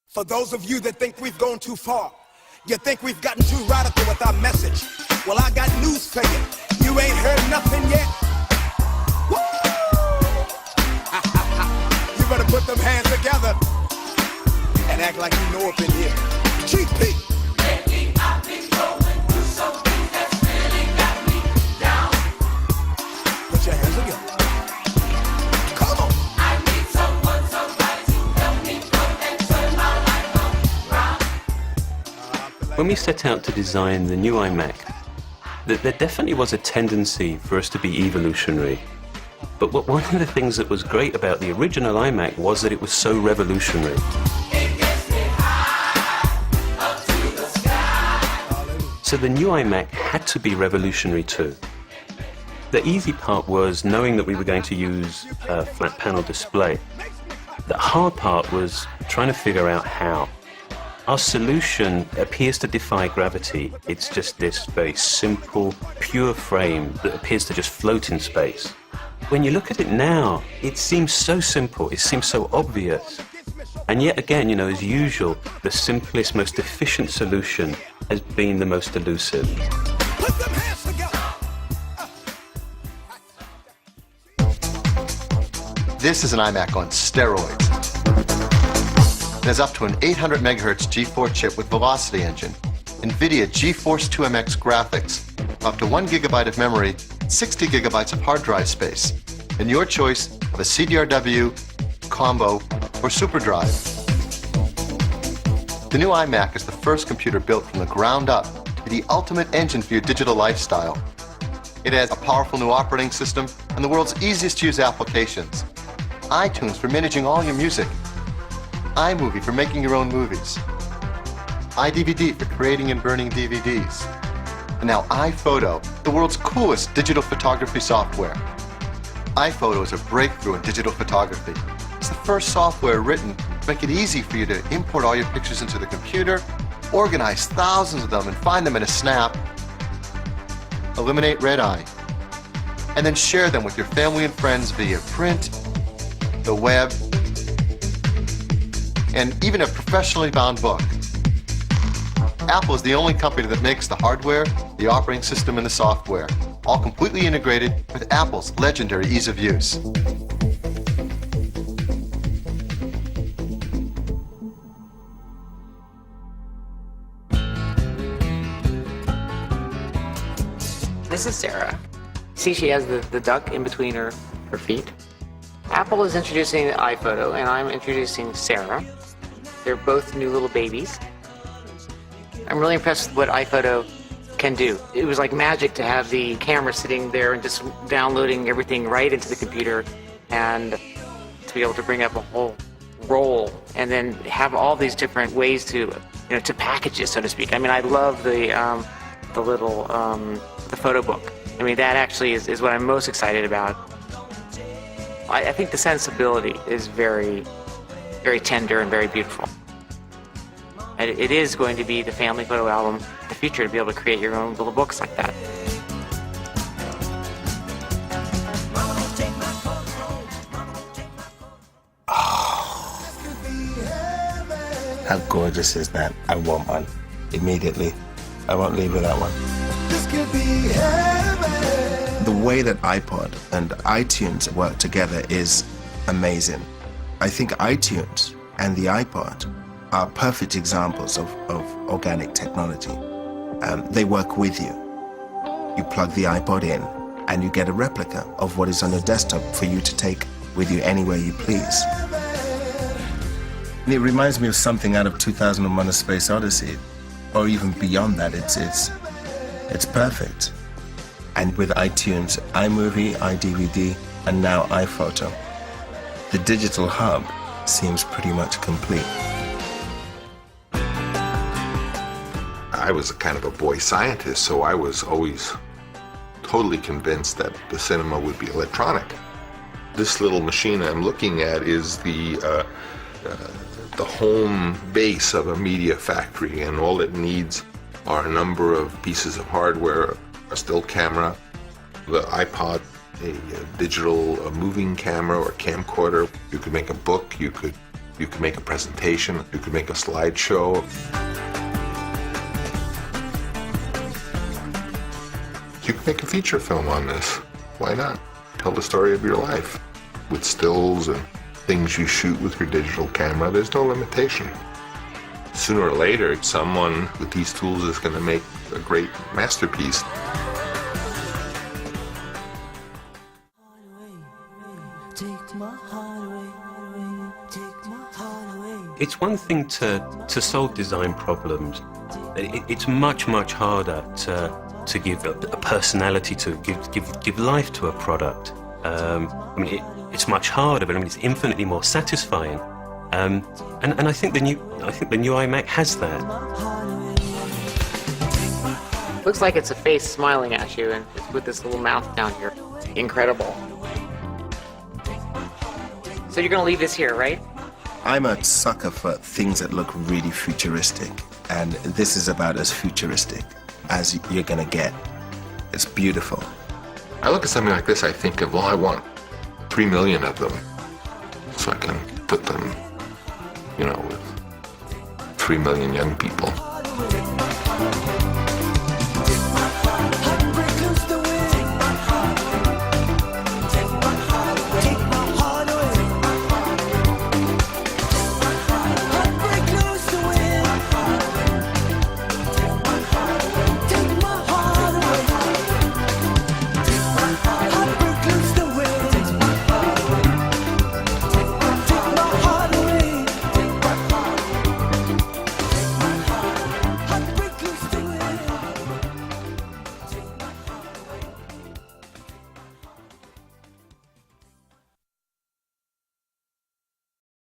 For those of you that think we've gone too far, you think we've gotten too radical with our message. Well, I got news for you. You ain't heard nothing yet. Woo! You better put them hands together and act like you know up in here. GP. Lately I've been going through something that's really got me down. Put your hands together. Come on. I need someone, somebody to help me come and turn my life around. When we set out to design the new iMac, there definitely was a tendency for us to be evolutionary. But one of the things that was great about the original iMac was that it was so revolutionary. So the new iMac had to be revolutionary too. The easy part was knowing that we were going to use a flat panel display. The hard part was trying to figure out how. Our solution appears to defy gravity. It's just this very simple, pure frame that appears to just float in space. When you look at it now, it seems so simple, it seems so obvious. And yet again, as usual, the simplest, most efficient solution has been the most elusive. Put them hands together. This is an iMac on steroids. It has up to an 800 megahertz G4 chip with Velocity Engine, NVIDIA GeForce 2MX graphics, up to 1 gigabyte of memory, 60 gigabytes of hard drive space, and your choice of a CDRW, combo, or SuperDrive. The new iMac is the first computer built from the ground up to be the ultimate engine for your digital lifestyle. It has a powerful new operating system and the world's easiest to use applications. iTunes for managing all your music, iMovie for making your own movies, iDVD for creating and burning DVDs, and now iPhoto, the world's coolest digital photography software. iPhoto is a breakthrough in digital photography. It's the first software written to make it easy for you to import all your pictures into the computer, organize thousands of them and find them in a snap, eliminate red eye, and then share them with your family and friends via print, the web, and even a professionally bound book. Apple is the only company that makes the hardware, the operating system, and the software, all completely integrated with Apple's legendary ease of use. This is Sarah. See, she has the duck in between her feet. Apple is introducing iPhoto, and I'm introducing Sarah. They're both new little babies. I'm really impressed with what iPhoto can do. It was like magic to have the camera sitting there and just downloading everything right into the computer, and to be able to bring up a whole roll and then have all these different ways to package it, so to speak. I mean, I love the little the photo book. I mean, that actually is what I'm most excited about. I think the sensibility is very, very tender and very beautiful. And it is going to be the family photo album in the future, to be able to create your own little books like that. How gorgeous is that? I want one immediately. I won't leave without one. The way that iPod and iTunes work together is amazing. I think iTunes and the iPod are perfect examples of organic technology. They work with you. You plug the iPod in and you get a replica of what is on your desktop for you to take with you anywhere you please. And it reminds me of something out of 2001: A Space Odyssey, or even beyond that. It's perfect. And with iTunes, iMovie, iDVD, and now iPhoto, the digital hub seems pretty much complete. I was a kind of a boy scientist, so I was always totally convinced that the cinema would be electronic. This little machine I'm looking at is the home base of a media factory, and all it needs are a number of pieces of hardware: a still camera, the iPod, a digital moving camera or camcorder. You could make a book, you could You could make a presentation, you could make a slideshow. You could make a feature film on this. Why not? Tell the story of your life with stills and things you shoot with your digital camera. There's no limitation. Sooner or later, someone with these tools is going to make a great masterpiece. It's one thing to solve design problems. It's much harder to give a personality to, give life to a product. I mean, it's much harder, but I mean, it's infinitely more satisfying. And I think the new iMac has that. Looks like it's a face smiling at you, and it's with this little mouth down here. Incredible. So you're gonna leave this here, right? I'm a sucker for things that look really futuristic, and this is about as futuristic as you're gonna get. It's beautiful. I look at something like this, I think of, well, I want 3 million of them so I can put them, with 3 million young people.